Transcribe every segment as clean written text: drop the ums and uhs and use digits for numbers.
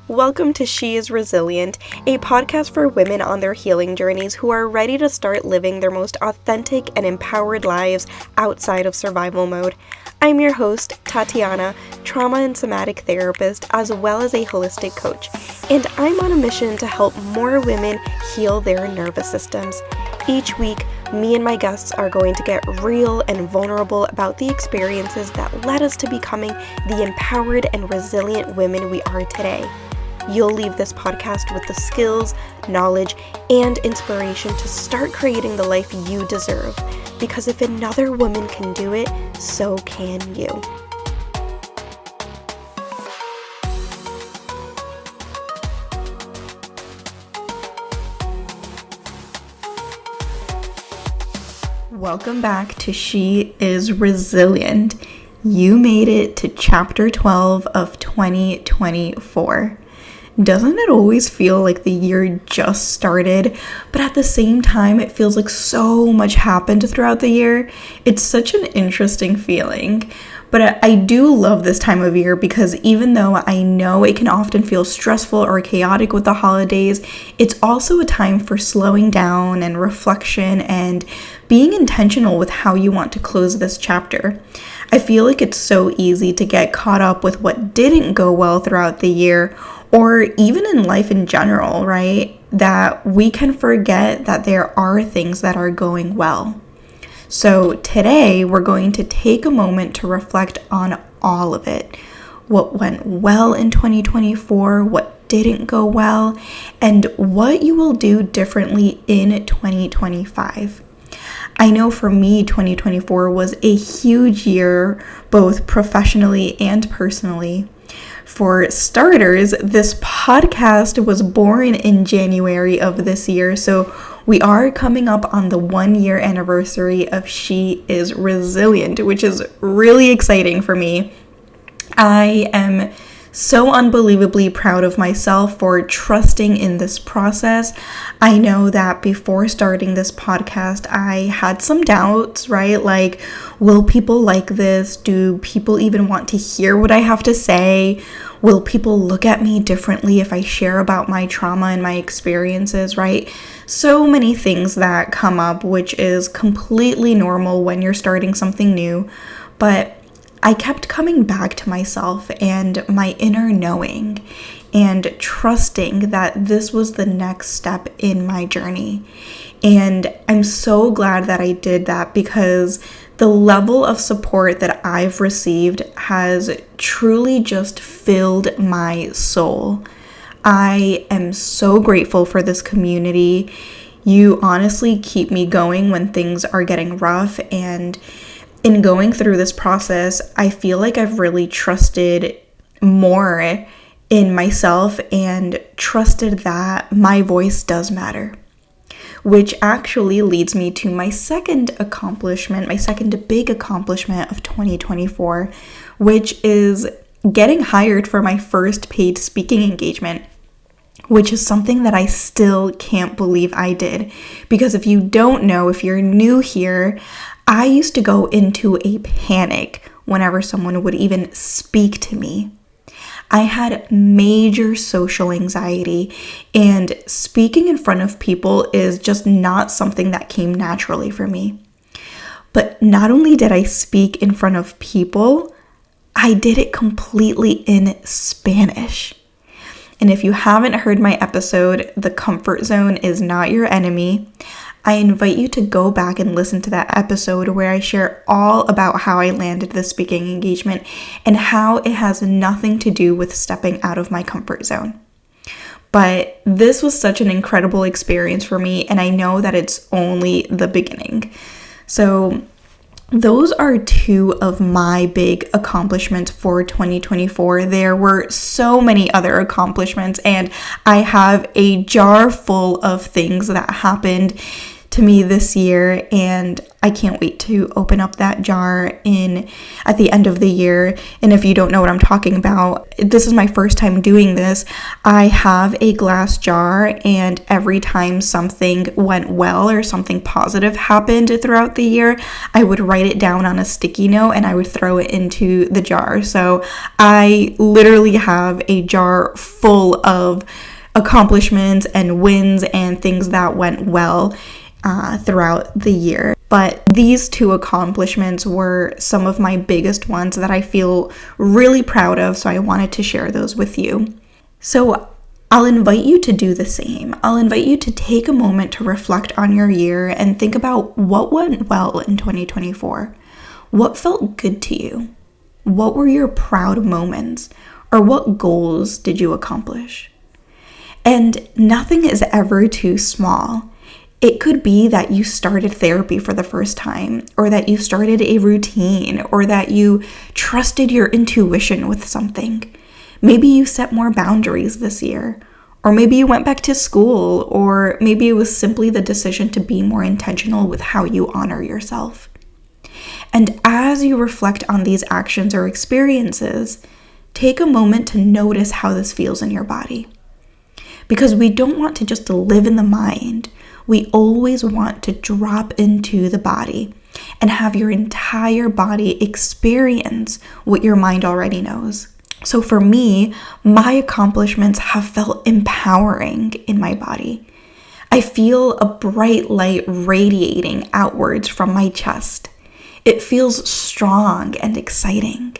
Welcome to She is Resilient, a podcast for women on their healing journeys who are ready to start living their most authentic and empowered lives outside of survival mode. I'm your host, Tatiana, trauma and somatic therapist, as well as a holistic coach, and I'm on a mission to help more women heal their nervous systems. Each week, me and my guests are going to get real and vulnerable about the experiences that led us to becoming the empowered and resilient women we are today. You'll leave this podcast with the skills, knowledge, and inspiration to start creating the life you deserve. Because if another woman can do it, so can you. Welcome back to She is Resilient. You made it to chapter 12 of 2024. Doesn't it always feel like the year just started, but at the same time, it feels like so much happened throughout the year? It's such an interesting feeling. But I do love this time of year because even though I know it can often feel stressful or chaotic with the holidays, it's also a time for slowing down and reflection and being intentional with how you want to close this chapter. I feel like it's so easy to get caught up with what didn't go well throughout the year, or even in life in general, right? That we can forget that there are things that are going well. So today we're going to take a moment to reflect on all of it. What went well in 2024, what didn't go well, and what you will do differently in 2025. I know for me, 2024 was a huge year, both professionally and personally. For starters, this podcast was born in January of this year, so we are coming up on the 1-year anniversary of She is Resilient, which is really exciting for me. I am so unbelievably proud of myself for trusting in this process. I know that before starting this podcast, I had some doubts, right? Like, will people like this? Do people even want to hear what I have to say? Will people look at me differently if I share about my trauma and my experiences, right? So many things that come up, which is completely normal when you're starting something new. But I kept coming back to myself and my inner knowing and trusting that this was the next step in my journey. And I'm so glad that I did that because the level of support that I've received has truly just filled my soul. I am so grateful for this community. You honestly keep me going when things are getting rough, and in going through this process, I feel like I've really trusted more in myself and trusted that my voice does matter. Which actually leads me to my second big accomplishment of 2024, which is getting hired for my first paid speaking engagement, which is something that I still can't believe I did. Because if you don't know, if you're new here, I used to go into a panic whenever someone would even speak to me. I had major social anxiety, and speaking in front of people is just not something that came naturally for me. But not only did I speak in front of people, I did it completely in Spanish. And if you haven't heard my episode, The Comfort Zone is Not Your Enemy, I invite you to go back and listen to that episode where I share all about how I landed the speaking engagement and how it has nothing to do with stepping out of my comfort zone. But this was such an incredible experience for me, and I know that it's only the beginning. So those are two of my big accomplishments for 2024. There were so many other accomplishments, and I have a jar full of things that happened to me this year, and I can't wait to open up that jar at the end of the year. And if you don't know what I'm talking about, this is my first time doing this. I have a glass jar, and every time something went well or something positive happened throughout the year, I would write it down on a sticky note and I would throw it into the jar. So I literally have a jar full of accomplishments and wins and things that went well throughout the year. But these two accomplishments were some of my biggest ones that I feel really proud of, so I wanted to share those with you. So I'll invite you to do the same. I'll invite you to take a moment to reflect on your year and think about what went well in 2024. What felt good to you? What were your proud moments? Or what goals did you accomplish? And nothing is ever too small. It could be that you started therapy for the first time, or that you started a routine, or that you trusted your intuition with something. Maybe you set more boundaries this year, or maybe you went back to school, or maybe it was simply the decision to be more intentional with how you honor yourself. And as you reflect on these actions or experiences, take a moment to notice how this feels in your body. Because we don't want to just live in the mind. We always want to drop into the body and have your entire body experience what your mind already knows. So for me, my accomplishments have felt empowering in my body. I feel a bright light radiating outwards from my chest. It feels strong and exciting.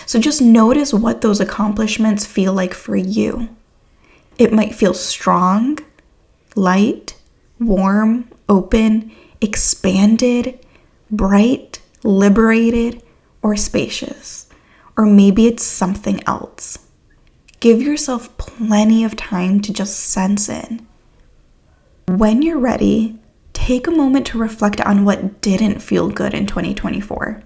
So just notice what those accomplishments feel like for you. It might feel strong, light, warm, open, expanded, bright, liberated, or spacious. Or maybe it's something else. Give yourself plenty of time to just sense in. When you're ready, take a moment to reflect on what didn't feel good in 2024.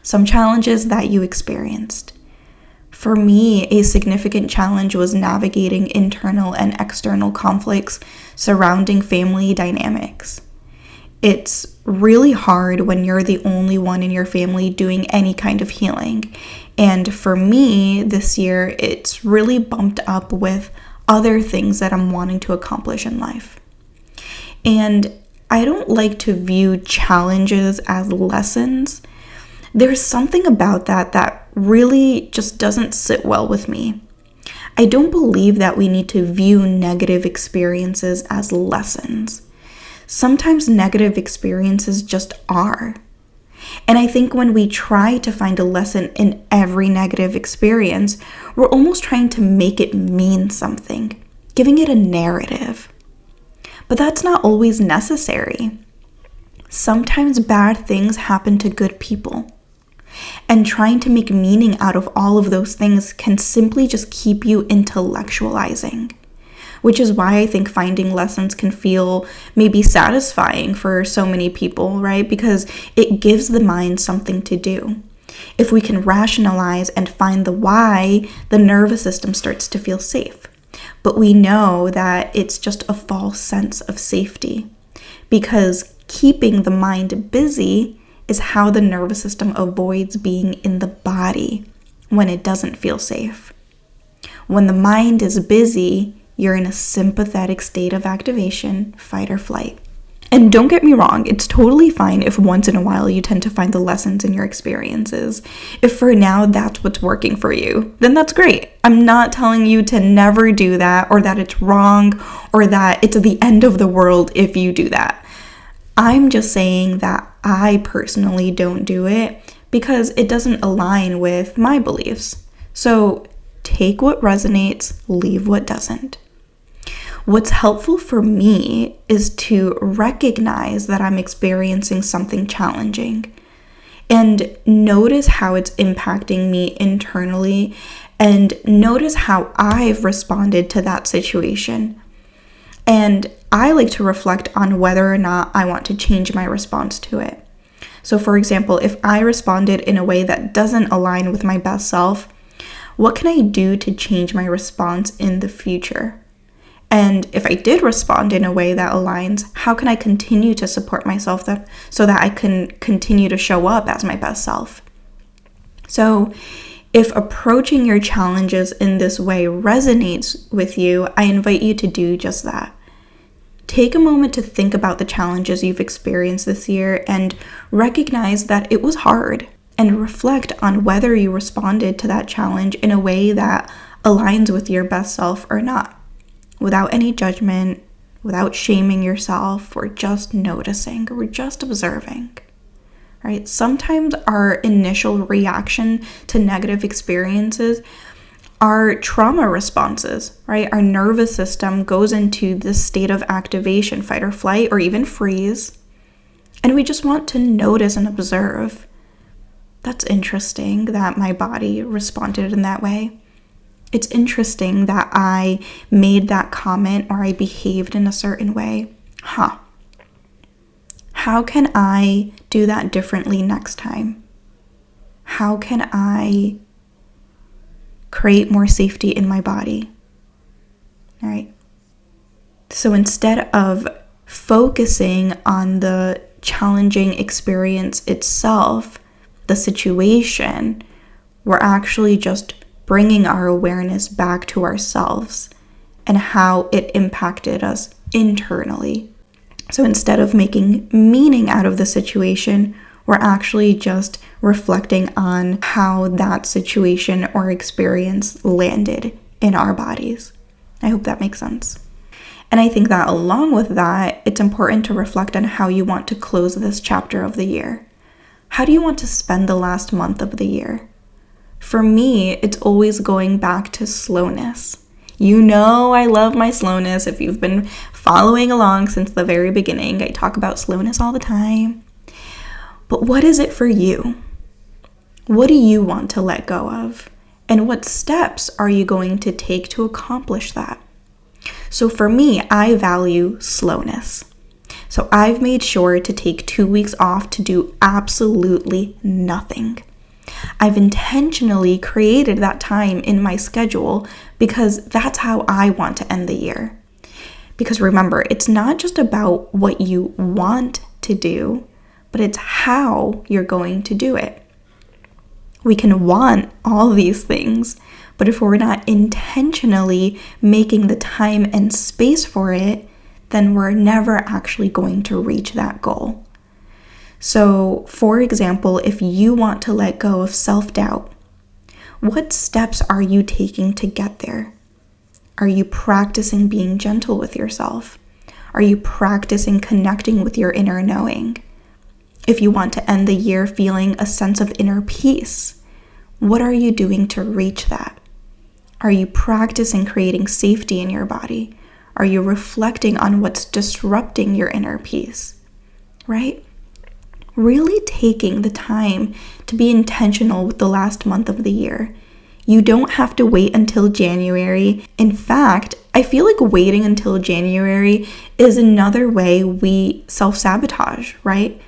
Some challenges that you experienced. For me, a significant challenge was navigating internal and external conflicts surrounding family dynamics. It's really hard when you're the only one in your family doing any kind of healing. And for me, this year, it's really bumped up with other things that I'm wanting to accomplish in life. And I don't like to view challenges as lessons. There's something about that really just doesn't sit well with me. I don't believe that we need to view negative experiences as lessons. Sometimes negative experiences just are. And I think when we try to find a lesson in every negative experience, we're almost trying to make it mean something, giving it a narrative. But that's not always necessary. Sometimes bad things happen to good people. And trying to make meaning out of all of those things can simply just keep you intellectualizing. Which is why I think finding lessons can feel maybe satisfying for so many people, right? Because it gives the mind something to do. If we can rationalize and find the why, the nervous system starts to feel safe. But we know that it's just a false sense of safety. Because keeping the mind busy is how the nervous system avoids being in the body when it doesn't feel safe. When the mind is busy, you're in a sympathetic state of activation, fight or flight. And don't get me wrong, it's totally fine if once in a while you tend to find the lessons in your experiences. If for now that's what's working for you, then that's great. I'm not telling you to never do that, or that it's wrong, or that it's the end of the world if you do that. I'm just saying that I personally don't do it because it doesn't align with my beliefs. So take what resonates, leave what doesn't. What's helpful for me is to recognize that I'm experiencing something challenging and notice how it's impacting me internally and notice how I've responded to that situation. And I like to reflect on whether or not I want to change my response to it. So for example, if I responded in a way that doesn't align with my best self, what can I do to change my response in the future? And if I did respond in a way that aligns, how can I continue to support myself so that I can continue to show up as my best self? So if approaching your challenges in this way resonates with you, I invite you to do just that. Take a moment to think about the challenges you've experienced this year and recognize that it was hard, and reflect on whether you responded to that challenge in a way that aligns with your best self or not, without any judgment, without shaming yourself, or just noticing, or just observing. Right? Sometimes our initial reaction to negative experiences are trauma responses, right? Our nervous system goes into this state of activation, fight or flight, or even freeze. And we just want to notice and observe. That's interesting that my body responded in that way. It's interesting that I made that comment or I behaved in a certain way. How can I do that differently next time? How can I create more safety in my body? All right. So instead of focusing on the challenging experience itself, the situation, we're actually just bringing our awareness back to ourselves and how it impacted us internally. So instead of making meaning out of the situation, we're actually just reflecting on how that situation or experience landed in our bodies. I hope that makes sense. And I think that along with that, it's important to reflect on how you want to close this chapter of the year. How do you want to spend the last month of the year? For me, it's always going back to slowness. You know I love my slowness. If you've been following along since the very beginning, I talk about slowness all the time. But what is it for you? What do you want to let go of? And what steps are you going to take to accomplish that? So for me, I value slowness. So I've made sure to take 2 weeks off to do absolutely nothing. I've intentionally created that time in my schedule because that's how I want to end the year. Because remember, it's not just about what you want to do, but it's how you're going to do it. We can want all these things, but if we're not intentionally making the time and space for it, then we're never actually going to reach that goal. So, for example, if you want to let go of self-doubt, what steps are you taking to get there? Are you practicing being gentle with yourself? Are you practicing connecting with your inner knowing? If you want to end the year feeling a sense of inner peace, what are you doing to reach that? Are you practicing creating safety in your body? Are you reflecting on what's disrupting your inner peace? Right? Really taking the time to be intentional with the last month of the year. You don't have to wait until January. In fact, I feel like waiting until January is another way we self-sabotage, right?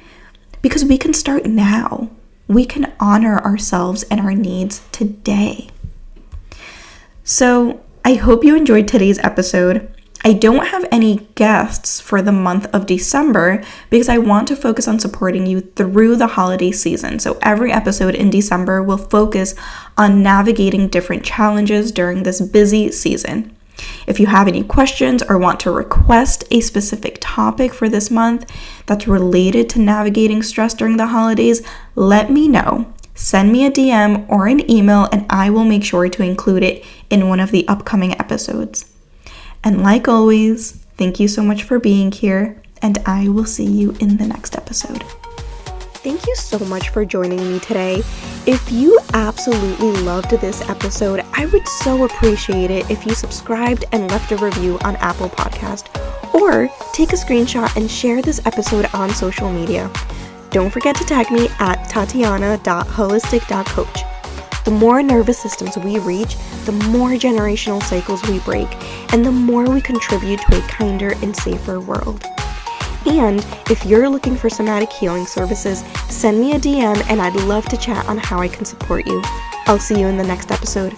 Because we can start now. We can honor ourselves and our needs today. So I hope you enjoyed today's episode. I don't have any guests for the month of December because I want to focus on supporting you through the holiday season. So every episode in December will focus on navigating different challenges during this busy season. If you have any questions or want to request a specific topic for this month that's related to navigating stress during the holidays, let me know. Send me a DM or an email and I will make sure to include it in one of the upcoming episodes. And like always, thank you so much for being here, and I will see you in the next episode. Thank you so much for joining me today. If you absolutely loved this episode, I would so appreciate it if you subscribed and left a review on Apple Podcast, or take a screenshot and share this episode on social media. Don't forget to tag me at tatiana.holistic.coach. The more nervous systems we reach, the more generational cycles we break, and the more we contribute to a kinder and safer world. And if you're looking for somatic healing services, send me a DM and I'd love to chat on how I can support you. I'll see you in the next episode.